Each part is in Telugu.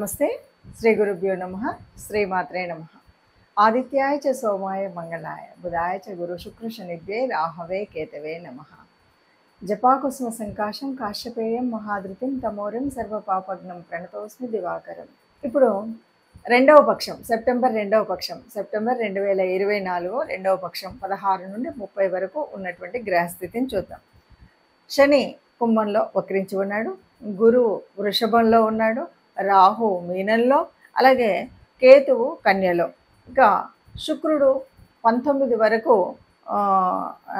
నమస్తే. శ్రీ గురుభ్యో నమః. శ్రీమాత్రే నమః. ఆదిత్యాయ చ సోమాయ మంగళాయ బుధాయ చ గురు శుక్ర శనిభ్యే రాహవే కేతవే నమః. జపాకుసుమ సంకాశం కాశ్యపేయం మహాధృతిం తమోరిం సర్వపాపగ్నం ప్రణతోస్మి దివాకరం. ఇప్పుడు రెండవ పక్షం సెప్టెంబర్ 2024 రెండవ పక్షం 16 నుండి 30 వరకు ఉన్నటువంటి గ్రహస్థితిని చూద్దాం. శని కుంభంలో వక్రించి ఉన్నాడు, గురువు వృషభంలో ఉన్నాడు, రాహు మీనంలో, అలాగే కేతువు కన్యలో. ఇక శుక్రుడు 19 వరకు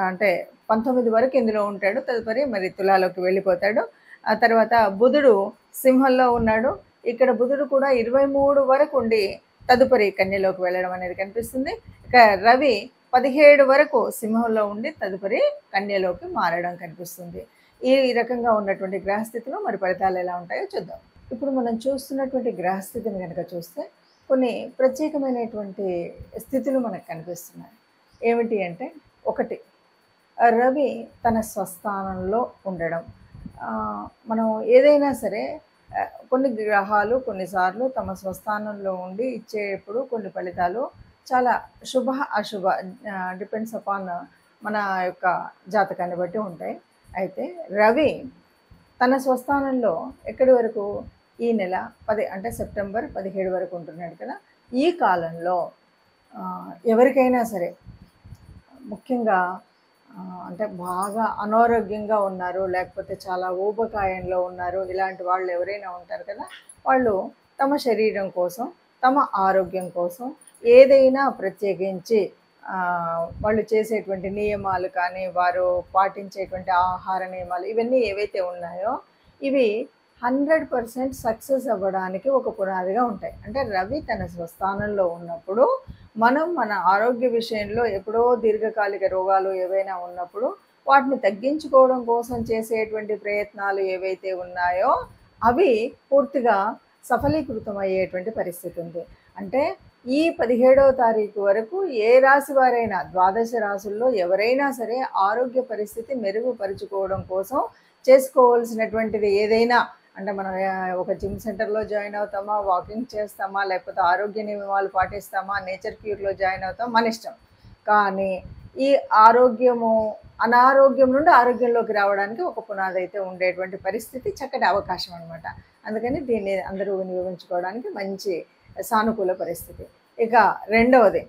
అంటే 19 వరకు ఇందులో ఉంటాడు, తదుపరి మరి తులాలోకి వెళ్ళిపోతాడు. ఆ తర్వాత బుధుడు సింహంలో ఉన్నాడు. ఇక్కడ బుధుడు కూడా 23 వరకు ఉండి తదుపరి కన్యలోకి వెళ్ళడం అనేది కనిపిస్తుంది. ఇక రవి 17 వరకు సింహంలో ఉండి తదుపరి కన్యలోకి మారడం కనిపిస్తుంది. ఈ రకంగా ఉన్నటువంటి గ్రహస్థితిలో మరి ఫలితాలు ఎలా ఉంటాయో చూద్దాం. ఇప్పుడు మనం చూస్తున్నటువంటి గ్రహస్థితిని కనుక చూస్తే కొన్ని ప్రత్యేకమైనటువంటి స్థితులు మనకు కనిపిస్తున్నాయి. ఏమిటి అంటే, ఒకటి, రవి తన స్వస్థానంలో ఉండడం. మనం ఏదైనా సరే కొన్ని గ్రహాలు కొన్నిసార్లు తమ స్వస్థానంలో ఉండి ఇచ్చేప్పుడు కొన్ని ఫలితాలు చాలా శుభ అశుభ డిపెండ్స్ అపాన్ మన యొక్క జాతకాన్ని బట్టి ఉంటాయి. అయితే రవి తన స్వస్థానంలో ఎక్కడి వరకు, ఈ నెల 10 అంటే సెప్టెంబర్ 17 వరకు ఉంటున్నాడు కదా. ఈ కాలంలో ఎవరికైనా సరే ముఖ్యంగా అంటే బాగా అనారోగ్యంగా ఉన్నారు, లేకపోతే చాలా ఊబకాయంలో ఉన్నారు, ఇలాంటి వాళ్ళు ఎవరైనా ఉంటారు కదా, వాళ్ళు తమ శరీరం కోసం, తమ ఆరోగ్యం కోసం ఏదైనా ప్రత్యేకించి వాళ్ళు చేసేటువంటి నియమాలు కానీ, వారు పాటించేటువంటి ఆహార నియమాలు ఇవన్నీ ఏవైతే ఉన్నాయో ఇవి 100% సక్సెస్ అవ్వడానికి ఒక పునాదిగా ఉంటాయి. అంటే రవి తన స్వస్థానంలో ఉన్నప్పుడు మనం మన ఆరోగ్య విషయంలో ఎప్పుడో దీర్ఘకాలిక రోగాలు ఏవైనా ఉన్నప్పుడు వాటిని తగ్గించుకోవడం కోసం చేసేటువంటి ప్రయత్నాలు ఏవైతే ఉన్నాయో అవి పూర్తిగా సఫలీకృతం అయ్యేటువంటి పరిస్థితి ఉంది. అంటే ఈ 17వ తారీఖు వరకు ఏ రాశి వారైనా, ద్వాదశ రాశుల్లో ఎవరైనా సరే ఆరోగ్య పరిస్థితి మెరుగుపరుచుకోవడం కోసం చేసుకోవాల్సినటువంటిది ఏదైనా, అంటే మనం ఒక జిమ్ సెంటర్లో జాయిన్ అవుతామా, వాకింగ్ చేస్తామా, లేకపోతే ఆరోగ్య నియమాలు పాటిస్తామా, నేచర్ క్యూర్లో జాయిన్ అవుతాం, మన ఇష్టం. కానీ ఈ ఆరోగ్యము అనారోగ్యం నుండి ఆరోగ్యంలోకి రావడానికి ఒక పునాది అయితే ఉండేటువంటి పరిస్థితి, చక్కటి అవకాశం అనమాట. అందుకని దీన్ని అందరూ వినియోగించుకోవడానికి మంచి సానుకూల పరిస్థితి. ఇక రెండవది,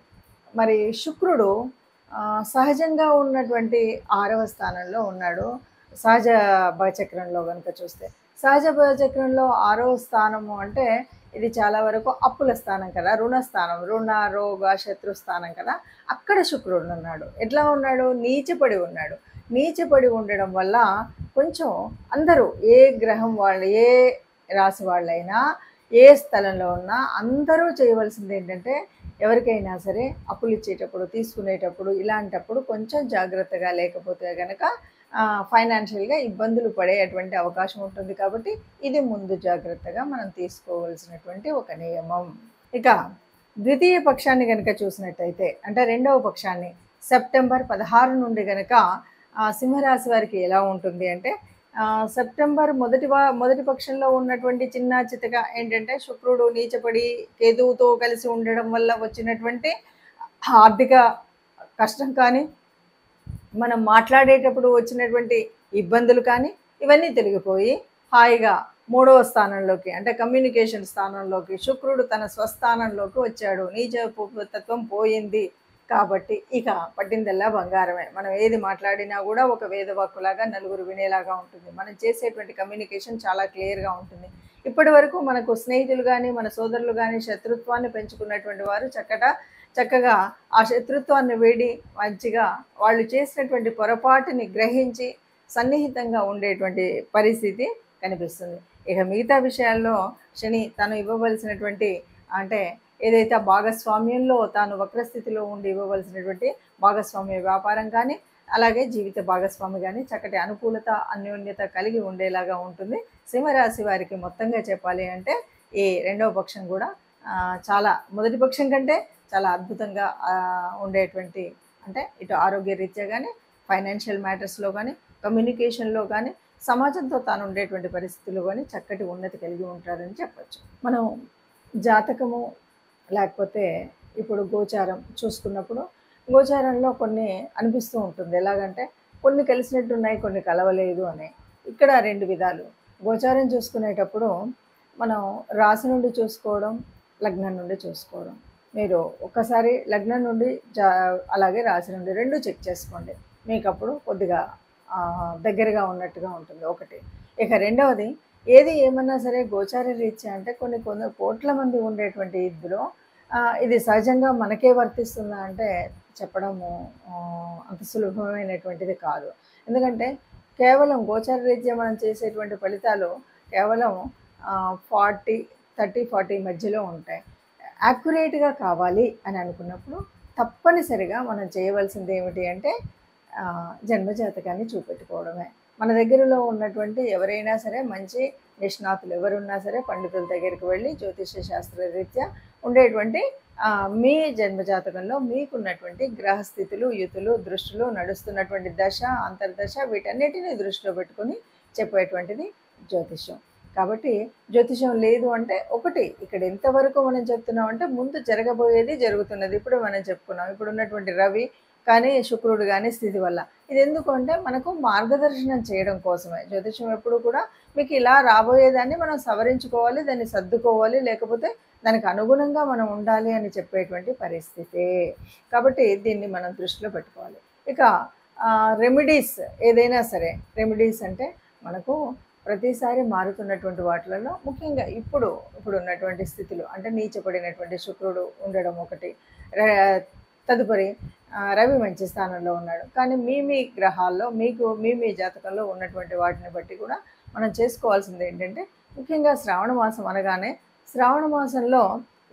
మరి శుక్రుడు సహజంగా ఉన్నటువంటి 6వ స్థానంలో ఉన్నాడు. సహజ భవచక్రంలో కనుక చూస్తే, సహజ భవచక్రంలో 6వ స్థానము అంటే ఇది చాలా వరకు అప్పుల స్థానం కదా, రుణస్థానం, రుణ రోగ శత్రు స్థానం కదా. అక్కడ శుక్రుడు ఉన్నాడు. ఎట్లా ఉన్నాడు? నీచపడి ఉన్నాడు. నీచపడి ఉండడం వల్ల కొంచెం అందరూ, ఏ గ్రహం వాళ్ళు, ఏ రాశి వాళ్ళైనా, ఏ స్థలంలో ఉన్నా అందరూ చేయవలసింది ఏంటంటే, ఎవరికైనా సరే అప్పులు ఇచ్చేటప్పుడు, తీసుకునేటప్పుడు, ఇలాంటప్పుడు కొంచెం జాగ్రత్తగా లేకపోతే కనుక ఫైనాన్షియల్గా ఇబ్బందులు పడేటువంటి అవకాశం ఉంటుంది. కాబట్టి ఇది ముందు జాగ్రత్తగా మనం తీసుకోవాల్సినటువంటి ఒక నియమం. ఇక ద్వితీయ పక్షాన్ని కనుక చూసినట్టయితే, అంటే రెండవ పక్షాన్ని సెప్టెంబర్ 16 నుండి కనుక సింహరాశి వారికి ఎలా ఉంటుంది అంటే, సెప్టెంబర్ మొదటి పక్షంలో ఉన్నటువంటి చిన్న చితక ఏంటంటే, శుక్రుడు నీచపడి కేతువుతో కలిసి ఉండడం వల్ల వచ్చినటువంటి ఆర్థిక కష్టం కానీ, మనం మాట్లాడేటప్పుడు వచ్చినటువంటి ఇబ్బందులు కానీ, ఇవన్నీ తొలగిపోయి హాయిగా 3వ స్థానంలోకి, అంటే కమ్యూనికేషన్ స్థానంలోకి శుక్రుడు తన స్వస్థానంలోకి వచ్చాడు. నీచ తత్వం పోయింది కాబట్టి ఇక పట్టిందల్లా బంగారమే. మనం ఏది మాట్లాడినా కూడా ఒక వేదవాక్కులాగా నలుగురు వినేలాగా ఉంటుంది. మనం చేసేటువంటి కమ్యూనికేషన్ చాలా క్లియర్గా ఉంటుంది. ఇప్పటి వరకు మనకు స్నేహితులు కానీ, మన సోదరులు కానీ శత్రుత్వాన్ని పెంచుకున్నటువంటి వారు చక్కగా ఆ శత్రుత్వాన్ని వీడి మంచిగా వాళ్ళు చేసినటువంటి పొరపాటుని గ్రహించి సన్నిహితంగా ఉండేటువంటి పరిస్థితి కనిపిస్తుంది. ఇక మిగతా విషయాల్లో శని తను ఇవ్వవలసినటువంటి, అంటే ఏదైతే భాగస్వామ్యంలో తాను వక్రస్థితిలో ఉండి ఇవ్వవలసినటువంటి భాగస్వామ్య వ్యాపారం కానీ, అలాగే జీవిత భాగస్వామి కానీ చక్కటి అనుకూలత, అన్యోన్యత కలిగి ఉండేలాగా ఉంటుంది. సింహరాశి వారికి మొత్తంగా చెప్పాలి అంటే ఈ రెండవ పక్షం కూడా చాలా మొదటి పక్షం కంటే చాలా అద్భుతంగా ఉండేటువంటి, అంటే ఇటు ఆరోగ్య రీత్యా కానీ, ఫైనాన్షియల్ మ్యాటర్స్లో కానీ, కమ్యూనికేషన్లో కానీ సమాజంతో తాను ఉండేటువంటి పరిస్థితులు కానీ చక్కటి ఉన్నతి కలిగి ఉంటారని చెప్పచ్చు. మనం జాతకము లేకపోతే ఇప్పుడు గోచారం చూసుకున్నప్పుడు గోచారంలో కొన్ని అనిపిస్తూ ఉంటుంది. ఎలాగంటే కొన్ని కలిసినట్టున్నాయి, కొన్ని కలవలేదు అని. ఇక్కడ 2 విధాలు. గోచారం చూసుకునేటప్పుడు మనం రాశి నుండి చూసుకోవడం, లగ్నం నుండి చూసుకోవడం. మీరు ఒక్కసారి లగ్నం నుండి అలాగే రాశి నుండి 2 చెక్ చేసుకోండి. మీకు అప్పుడు కొద్దిగా దగ్గరగా ఉన్నట్టుగా ఉంటుంది ఒకటి. ఇక రెండవది, ఏది ఏమన్నా సరే గోచార రీత్యా అంటే కొన్ని కోట్ల మంది ఉండేటువంటి ఇందులో ఇది సహజంగా మనకే వర్తిస్తుందా అంటే చెప్పడము అంత సులభమైనటువంటిది కాదు. ఎందుకంటే కేవలం గోచార రీత్యా మనం చేసేటువంటి ఫలితాలు కేవలం 40, 30, 40 మధ్యలో ఉంటాయి. యాక్యురేట్గా కావాలి అని అనుకున్నప్పుడు తప్పనిసరిగా మనం చేయవలసింది ఏమిటి అంటే జన్మజాతకాన్ని చూపెట్టుకోవడమే. మన దగ్గరలో ఉన్నటువంటి ఎవరైనా సరే మంచి నిష్ణాతులు ఎవరున్నా సరే పండితుల దగ్గరికి వెళ్ళి జ్యోతిష శాస్త్ర రీత్యా ఉండేటువంటి మీ జన్మజాతకంలో మీకున్నటువంటి గ్రహస్థితులు, యుతులు, దృష్టిలో నడుస్తున్నటువంటి దశ, అంతర్దశ వీటన్నిటిని దృష్టిలో పెట్టుకొని చెప్పేటువంటిది జ్యోతిషం. కాబట్టి జ్యోతిషం లేదు అంటే ఒకటి ఇక్కడ ఎంతవరకు మనం చెప్తున్నాం అంటే ముందు జరగబోయేది జరుగుతున్నది. ఇప్పుడు మనం చెప్పుకున్నాం. ఇప్పుడు ఉన్నటువంటి రవి కానీ శుక్రుడు కానీ స్థితి వల్ల ఇది ఎందుకు అంటే మనకు మార్గదర్శనం చేయడం కోసమే. జ్యోతిషం ఎప్పుడు కూడా మీకు ఇలా రాబోయేదాన్ని మనం సవరించుకోవాలి, దాన్ని సర్దుకోవాలి, లేకపోతే దానికి అనుగుణంగా మనం ఉండాలి అని చెప్పేటువంటి పరిస్థితి. కాబట్టి దీన్ని మనం దృష్టిలో పెట్టుకోవాలి. ఇక రెమెడీస్ ఏదైనా సరే, రెమెడీస్ అంటే మనకు ప్రతిసారి మారుతున్నటువంటి వాటిలలో ముఖ్యంగా ఇప్పుడు ఉన్నటువంటి స్థితిలో అంటే నీచపడినటువంటి శుక్రుడు ఉండడం ఒకటి, తదుపరి రవి మంచి స్థానంలో ఉన్నాడు. కానీ మీ గ్రహాల్లో మీకు మీ జాతకంలో ఉన్నటువంటి వాటిని బట్టి కూడా మనం చేసుకోవాల్సింది ఏంటంటే ముఖ్యంగా శ్రావణ మాసం అనగానే శ్రావణ మాసంలో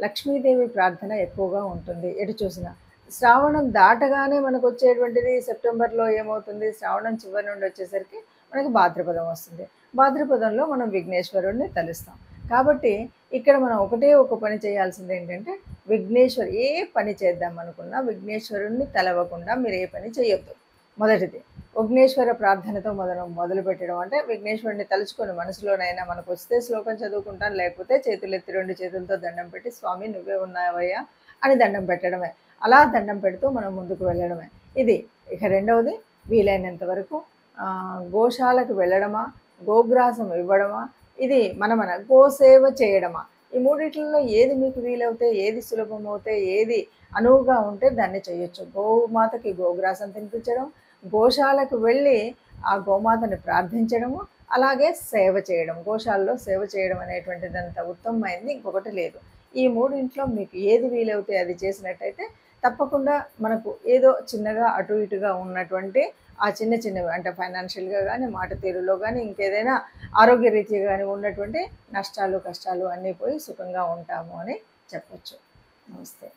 లక్ష్మీదేవి ప్రార్థన ఎక్కువగా ఉంటుంది. ఎటు చూసినా శ్రావణం దాటగానే మనకు వచ్చేటువంటిది సెప్టెంబర్లో ఏమవుతుంది, శ్రావణం చివరి నుండి వచ్చేసరికి మనకి భాద్రపదం వస్తుంది. భాద్రపదంలో మనం విఘ్నేశ్వరుడిని తలుస్తాం. కాబట్టి ఇక్కడ మనం ఒక పని చేయాల్సింది ఏంటంటే విఘ్నేశ్వరు ఏ పని చేద్దాం అనుకున్నా విఘ్నేశ్వరుడిని తలవకుండా మీరు ఏ పని చేయొద్దు. మొదటిది విఘ్నేశ్వర ప్రార్థనతో మొదలు పెట్టడం అంటే విఘ్నేశ్వరుడిని తలుచుకొని మనసులోనైనా మనకు వస్తే శ్లోకం చదువుకుంటాను, లేకపోతే చేతులెత్తి 2 చేతులతో దండం పెట్టి స్వామి నువ్వే ఉన్నావయ్యా అని దండం పెట్టడమే. అలా దండం పెడుతూ మనం ముందుకు వెళ్ళడమే ఇది. ఇక రెండవది వీలైనంత వరకు గోశాలకు వెళ్ళడమా, గోగ్రాసం ఇవ్వడమా, ఇది మన గోసేవ చేయడమా, ఈ మూడిట్లలో ఏది మీకు వీలవుతే, ఏది సులభమవుతే, ఏది అనువుగా ఉంటే దాన్ని చేయొచ్చు. గోమాతకి గోగ్రాసం తినిపించడం, గోశాలకు వెళ్ళి ఆ గోమాతని ప్రార్థించడము, అలాగే సేవ చేయడం. గోశాలలో సేవ చేయడం అనేటువంటిది అంత ఉత్తమమైంది ఇంకొకటి లేదు. ఈ మూడింట్లో మీకు ఏది వీలవుతే అది చేసినట్టయితే తప్పకుండా మనకు ఏదో చిన్నగా అటు ఇటుగా ఉన్నటువంటి ఆ చిన్నవి అంటే ఫైనాన్షియల్గా కానీ, మాట తీరులో కానీ, ఇంకేదైనా ఆరోగ్య రీత్యా కానీ ఉన్నటువంటి నష్టాలు కష్టాలు అన్నీ పోయి సుఖంగా ఉంటాము అని చెప్పచ్చు. నమస్తే.